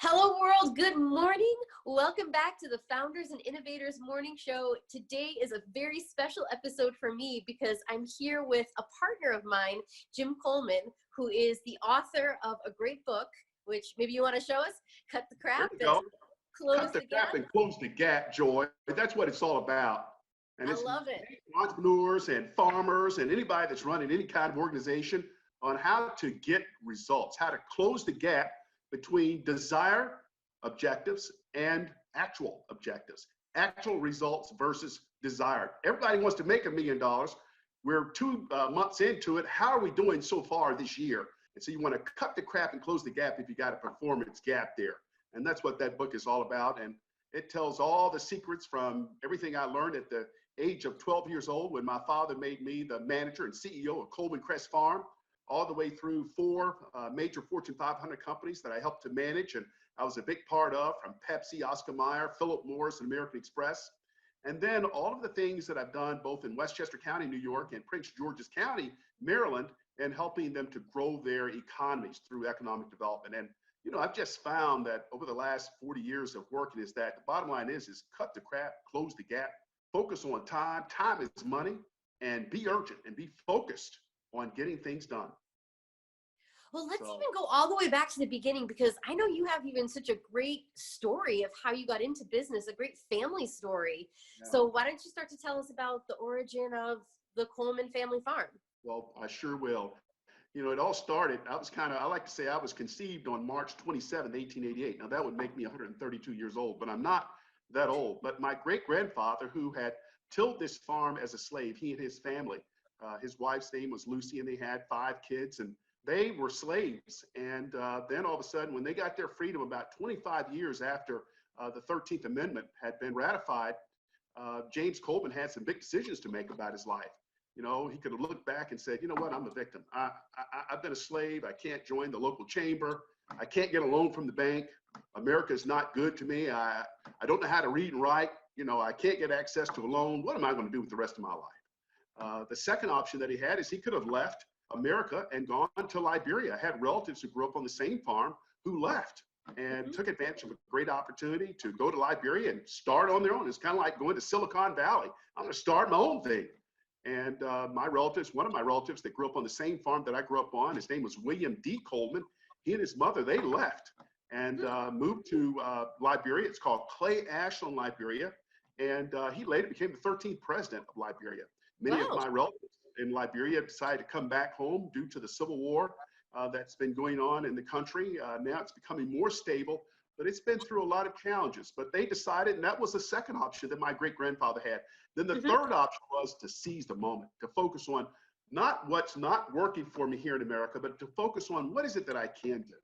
Hello world, good morning. Welcome back to the Founders and Innovators Morning Show. Today is a very special episode for me because I'm here with a partner of mine, Jim Coleman, who is the author of a great book, which maybe you want to show us, Cut the Crap and Close the Gap. And close the gap, Joy. That's what it's all about. And I it's love it. entrepreneurs and farmers and anybody that's running any kind of organization on how to get results, how to close the gap between desired objectives and actual objectives, actual results versus desired. Everybody wants to make $1 million. We're 2 months into it. How are we doing so far this year? And so you want to cut the crap and close the gap if you got a performance gap there. And that's what that book is all about. And it tells all the secrets from everything I learned at the age of 12 years old when my father made me the manager and CEO of Coleman Farm, all the way through 4 major Fortune 500 companies that I helped to manage and I was a big part of, from Pepsi, Oscar Mayer, Philip Morris, and American Express. And then all of the things that I've done both in Westchester County, New York, and Prince George's County, Maryland, and helping them to grow their economies through economic development. And you know, I've just found that over the last 40 years of working is that the bottom line is cut the crap, close the gap, focus on time. Time is money, and be urgent and be focused on getting things done. Well, let's even go all the way back to the beginning, because I know you have even such a great story of how you got into business, a great family story. Yeah. So why don't you start to tell us about the origin of the Coleman family farm? Well, I sure will. You know, it all started, I like to say I was conceived on March 27, 1888. Now that would make me 132 years old, but I'm not that old. But my great-grandfather, who had tilled this farm as a slave, he and his family, his wife's name was Lucy, and they had 5 kids, and they were slaves. And then all of a sudden, when they got their freedom about 25 years after the 13th Amendment had been ratified, James Coleman had some big decisions to make about his life. You know, he could have looked back and said, you know what, I'm a victim. I've been a slave. I can't join the local chamber. I can't get a loan from the bank. America is not good to me. I don't know how to read and write. You know, I can't get access to a loan. What am I going to do with the rest of my life? The second option that he had is he could have left America and gone to Liberia. I had relatives who grew up on the same farm who left and took advantage of a great opportunity to go to Liberia and start on their own. It's kind of like going to Silicon Valley. I'm going to start my own thing. And my relatives, one of my relatives that grew up on the same farm that I grew up on, his name was William D. Coleman. He and his mother, they left and moved to Liberia. It's called Clay Ashland, Liberia. And he later became the 13th president of Liberia. Many of my relatives in Liberia decided to come back home due to the civil war that's been going on in the country. Now it's becoming more stable, but it's been through a lot of challenges. But they decided, and that was the second option that my great-grandfather had. Then the third option was to seize the moment, to focus on not what's not working for me here in America, but to focus on what is it that I can do?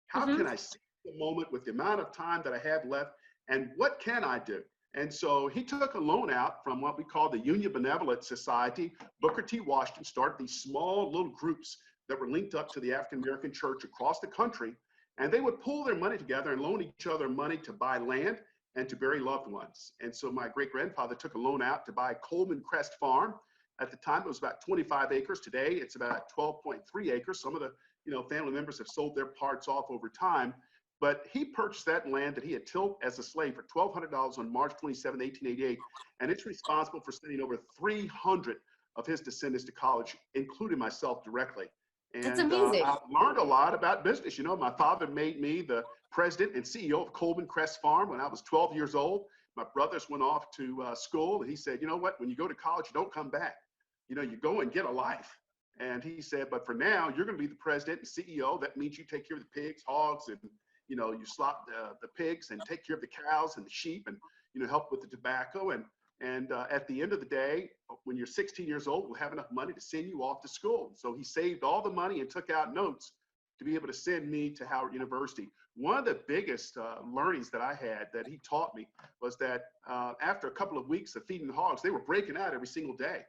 How can I seize the moment with the amount of time that I have left, and what can I do? And so he took a loan out from what we call the Union Benevolent Society. Booker T. Washington started these small little groups that were linked up to the African American church across the country. And they would pool their money together and loan each other money to buy land and to bury loved ones. And so my great-grandfather took a loan out to buy Coleman Crest Farm. At the time, it was about 25 acres. Today, it's about 12.3 acres. Some of the family members have sold their parts off over time. But he purchased that land that he had tilled as a slave for $1,200 on March 27, 1888, and it's responsible for sending over 300 of his descendants to college, including myself directly. And that's amazing. I've learned a lot about business. You know, my father made me the president and CEO of Coleman Crest Farm when I was 12 years old. My brothers went off to school, and he said, you know what, when you go to college, you don't come back. You know, you go and get a life. And he said, but for now, you're going to be the president and CEO. That means you take care of the pigs, hogs, and you know, you slop the pigs and take care of the cows and the sheep and, you know, help with the tobacco. And at the end of the day, when you're 16 years old, we'll have enough money to send you off to school. So he saved all the money and took out notes to be able to send me to Howard University. One of the biggest learnings that I had that he taught me was that after a couple of weeks of feeding the hogs, they were breaking out every single day.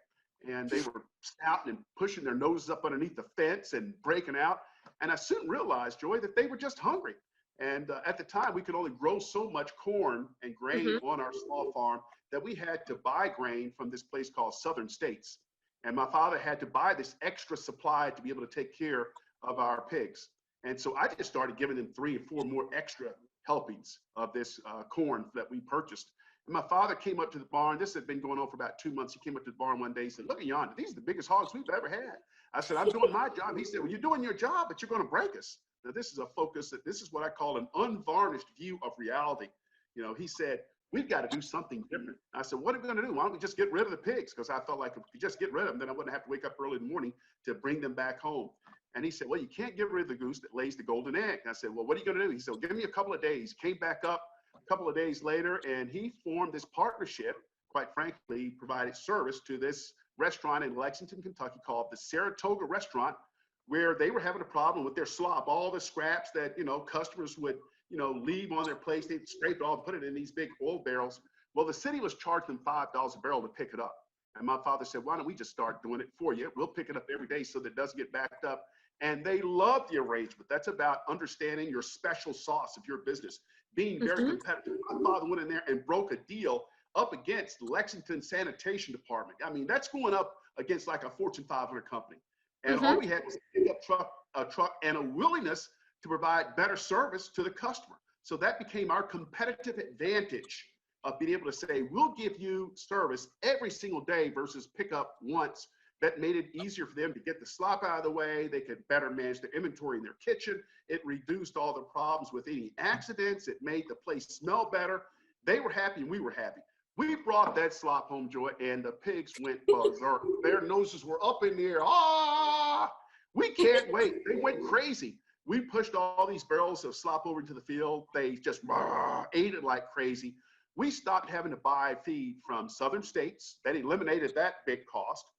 And they were snouting and pushing their noses up underneath the fence and breaking out. And I soon realized, Joy, that they were just hungry. And at the time, we could only grow so much corn and grain on our small farm that we had to buy grain from this place called Southern States. And my father had to buy this extra supply to be able to take care of our pigs. And so I just started giving them 3 or 4 more extra helpings of this corn that we purchased. And my father came up to the barn. This had been going on for about 2 months. He came up to the barn one day and said, "Look at yonder. These are the biggest hogs we've ever had." I said, "I'm doing my job." He said, "Well, you're doing your job, but you're going to break us." Now, this is a focus that this is what I call an unvarnished view of reality. You know, he said, "We've got to do something different." I said, "What are we going to do? Why don't we just get rid of the pigs?" Because I felt like if we just get rid of them, then I wouldn't have to wake up early in the morning to bring them back home. And he said, "Well, you can't get rid of the goose that lays the golden egg." I said, "Well, what are you going to do?" He said, "Well, give me a couple of days." Came back up a couple of days later, and he formed this partnership. Quite frankly, he provided service to this restaurant in Lexington, Kentucky called the Saratoga Restaurant, where they were having a problem with their slop, all the scraps that, customers would, leave on their plates. They'd scrape it all and put it in these big oil barrels. Well, the city was charging them $5 a barrel to pick it up. And my father said, "Why don't we just start doing it for you? We'll pick it up every day so that it doesn't get backed up." And they love the arrangement. That's about understanding your special sauce of your business, being very competitive. My father went in there and broke a deal up against Lexington Sanitation Department. I mean, that's going up against like a Fortune 500 company. And all we had was a pickup truck and a willingness to provide better service to the customer. So that became our competitive advantage of being able to say, "We'll give you service every single day versus pick up once." That made it easier for them to get the slop out of the way. They could better manage their inventory in their kitchen. It reduced all the problems with any accidents. It made the place smell better. They were happy and we were happy. We brought that slop home, Joy, and the pigs went berserk. Their noses were up in the air. Ah, we can't wait. They went crazy. We pushed all these barrels of slop over into the field. They just ate it like crazy. We stopped having to buy feed from southern states. That eliminated that big cost.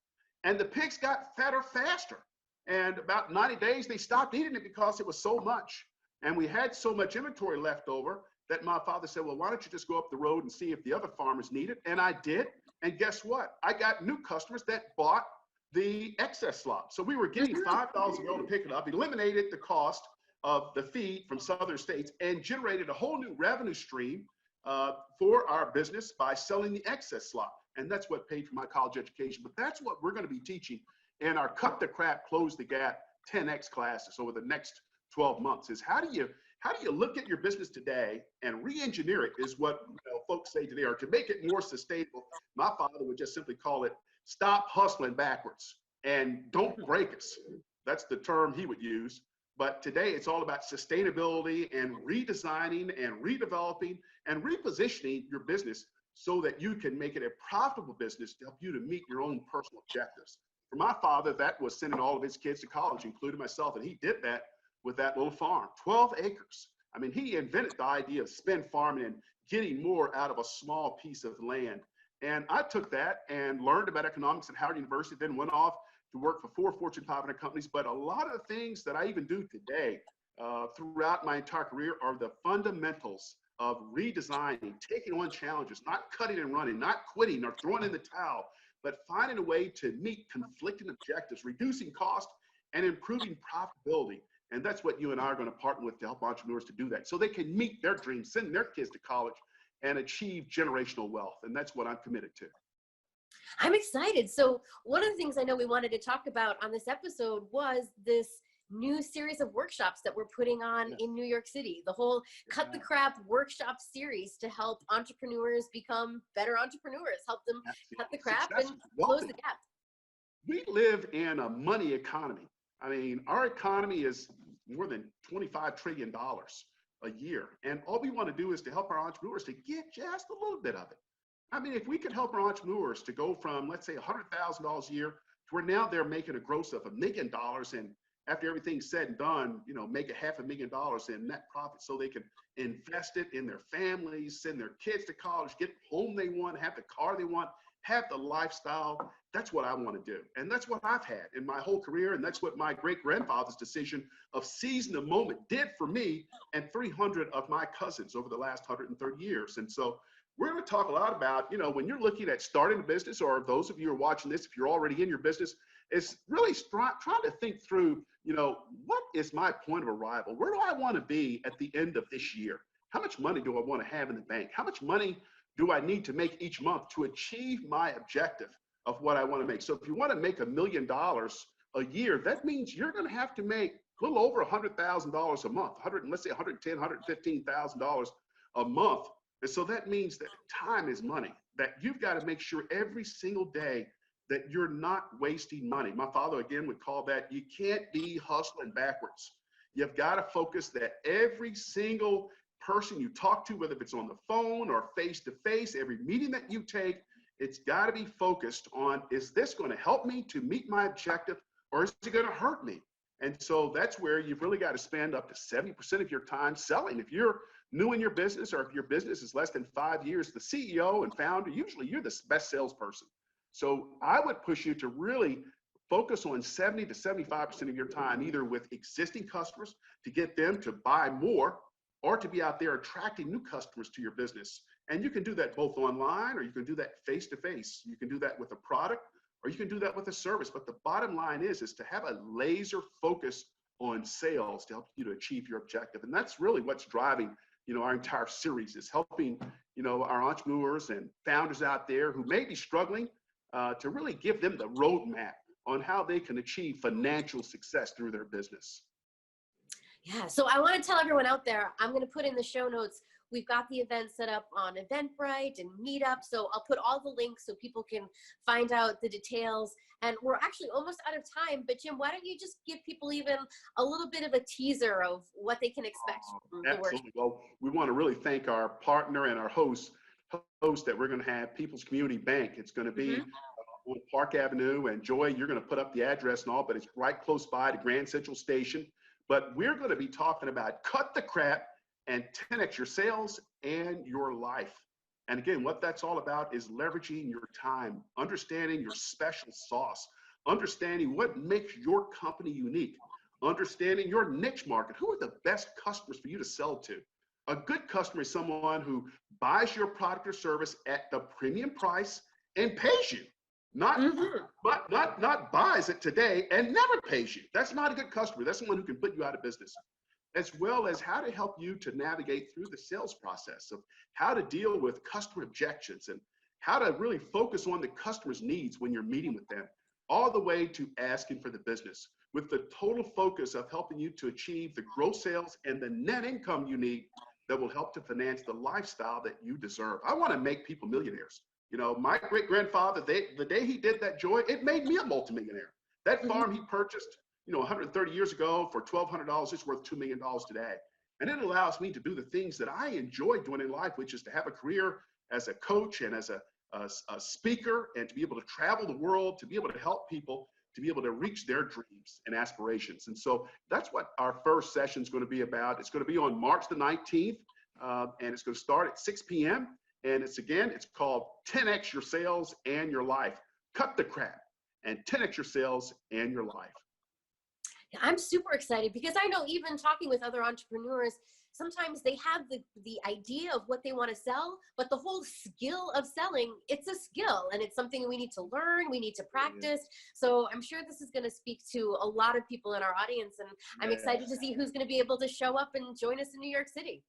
And the pigs got fatter faster. And about 90 days, they stopped eating it because it was so much. And we had so much inventory left over that my father said, "Well, why don't you just go up the road and see if the other farmers need it?" And I did. And guess what? I got new customers that bought the excess slop. So we were getting $5 a barrel to pick it up, eliminated the cost of the feed from southern states, and generated a whole new revenue stream for our business by selling the excess slop. And that's what paid for my college education. But that's what we're going to be teaching in our Cut the Crap, Close the Gap 10X classes over the next 12 months is how do you look at your business today and re-engineer it is what folks say today, or to make it more sustainable. My father would just simply call it stop hustling backwards and don't break us. That's the term he would use. But today it's all about sustainability and redesigning and redeveloping and repositioning your business so that you can make it a profitable business to help you to meet your own personal objectives. For my father, that was sending all of his kids to college, including myself, and he did that with that little farm, 12 acres. I mean, he invented the idea of spin farming and getting more out of a small piece of land. And I took that and learned about economics at Howard University, then went off to work for 4 Fortune 500 companies. But a lot of the things that I even do today throughout my entire career are the fundamentals of redesigning, taking on challenges, not cutting and running, not quitting or throwing in the towel, but finding a way to meet conflicting objectives, reducing cost and improving profitability. And that's what you and I are going to partner with to help entrepreneurs to do that so they can meet their dreams, send their kids to college and achieve generational wealth. And that's what I'm committed to. I'm excited. So one of the things I know we wanted to talk about on this episode was this new series of workshops that we're putting on in New York City, the whole Cut the Crap workshop series to help entrepreneurs become better entrepreneurs, help them cut the crap and close the gap. We live in a money economy. I mean, our economy is more than $25 trillion a year. And all we want to do is to help our entrepreneurs to get just a little bit of it. I mean, if we could help our entrepreneurs to go from, let's say, $100,000 a year to where now they're making a gross of $1 million, and after everything's said and done, make $500,000 in net profit so they can invest it in their families, send their kids to college, get the home they want, have the car they want, have the lifestyle. That's what I want to do. And that's what I've had in my whole career. And that's what my great-grandfather's decision of seizing the moment did for me and 300 of my cousins over the last 130 years. And so we're going to talk a lot about, when you're looking at starting a business, or those of you who are watching this, if you're already in your business, is really trying to think through, what is my point of arrival? Where do I want to be at the end of this year? How much money do I want to have in the bank? How much money do I need to make each month to achieve my objective of what I want to make? So if you want to make $1 million a year, that means you're going to have to make a little over $100,000 a month, let's say 110, $115,000 a month. And so that means that time is money, that you've got to make sure every single day that you're not wasting money. My father, again, would call that, you can't be hustling backwards. You've got to focus that every single person you talk to, whether it's on the phone or face to face, every meeting that you take, it's got to be focused on, is this going to help me to meet my objective, or is it going to hurt me? And so that's where you've really got to spend up to 70% of your time selling. If you're new in your business, or if your business is less than 5 years, the CEO and founder, usually you're the best salesperson. So I would push you to really focus on 70 to 75% of your time, either with existing customers to get them to buy more, or to be out there attracting new customers to your business. And you can do that both online, or you can do that face to face. You can do that with a product, or you can do that with a service. But the bottom line is to have a laser focus on sales to help you to achieve your objective. And that's really what's driving, our entire series, is helping, our entrepreneurs and founders out there who may be struggling to really give them the roadmap on how they can achieve financial success through their business. Yeah, so I want to tell everyone out there, I'm going to put in the show notes, we've got the event set up on Eventbrite and Meetup, so I'll put all the links so people can find out the details. And we're actually almost out of time, but Jim, why don't you just give people even a little bit of a teaser of what they can expect from the workshop? Absolutely. Well, we want to really thank our partner and our host that we're going to have, People's Community Bank. It's going to be on Park Avenue, and Joia, you're going to put up the address and all, but it's right close by the Grand Central Station. But we're going to be talking about cut the crap and 10x your sales and your life. And again, what that's all about is leveraging your time, understanding your special sauce, understanding what makes your company unique, understanding your niche market. Who are the best customers for you to sell to? A good customer is someone who buys your product or service at the premium price and pays you. Not buys it today and never pays you. That's not a good customer. That's someone who can put you out of business. As well as how to help you to navigate through the sales process of how to deal with customer objections and how to really focus on the customer's needs when you're meeting with them, all the way to asking for the business, with the total focus of helping you to achieve the gross sales and the net income you need that will help to finance the lifestyle that you deserve. I want to make people millionaires. My great-grandfather, the day he did that, Joy, it made me a multimillionaire. That farm he purchased, 130 years ago for $1,200, it's worth $2 million today. And it allows me to do the things that I enjoy doing in life, which is to have a career as a coach and as a speaker, and to be able to travel the world, to be able to help people, to be able to reach their dreams and aspirations. And so that's what our first session is going to be about. It's going to be on March the 19th, and it's going to start at 6 p.m. And it's called 10x your sales and your life. Cut the crap and 10x your sales and your life. I'm super excited because I know, even talking with other entrepreneurs, sometimes they have the idea of what they want to sell, but the whole skill of selling, it's a skill, and it's something we need to learn, we need to practice. So I'm sure this is going to speak to a lot of people in our audience, and I'm excited to see who's going to be able to show up and join us in New York City.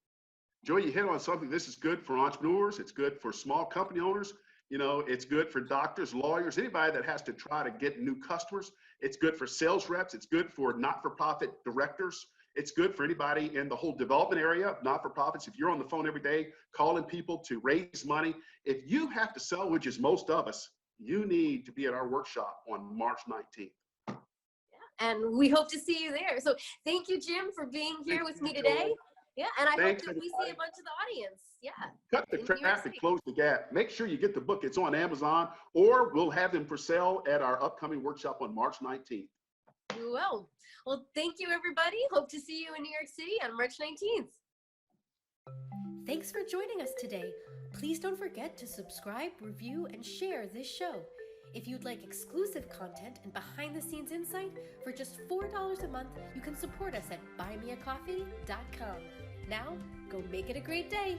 Joy, you hit on something. This is good for entrepreneurs. It's good for small company owners. It's good for doctors, lawyers, anybody that has to try to get new customers. It's good for sales reps. It's good for not-for-profit directors. It's good for anybody in the whole development area, not-for-profits. If you're on the phone every day calling people to raise money, if you have to sell, which is most of us, you need to be at our workshop on March 19th. Yeah, and we hope to see you there. So thank you, Jim, for being here with me today. Yeah, and I hope that we see a bunch of the audience. Yeah. Cut the crap and close the gap. Make sure you get the book. It's on Amazon, or we'll have them for sale at our upcoming workshop on March 19th. You will. Well, thank you, everybody. Hope to see you in New York City on March 19th. Thanks for joining us today. Please don't forget to subscribe, review, and share this show. If you'd like exclusive content and behind-the-scenes insight, for just $4 a month, you can support us at buymeacoffee.com. Now, go make it a great day.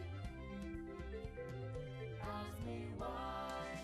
Ask me why.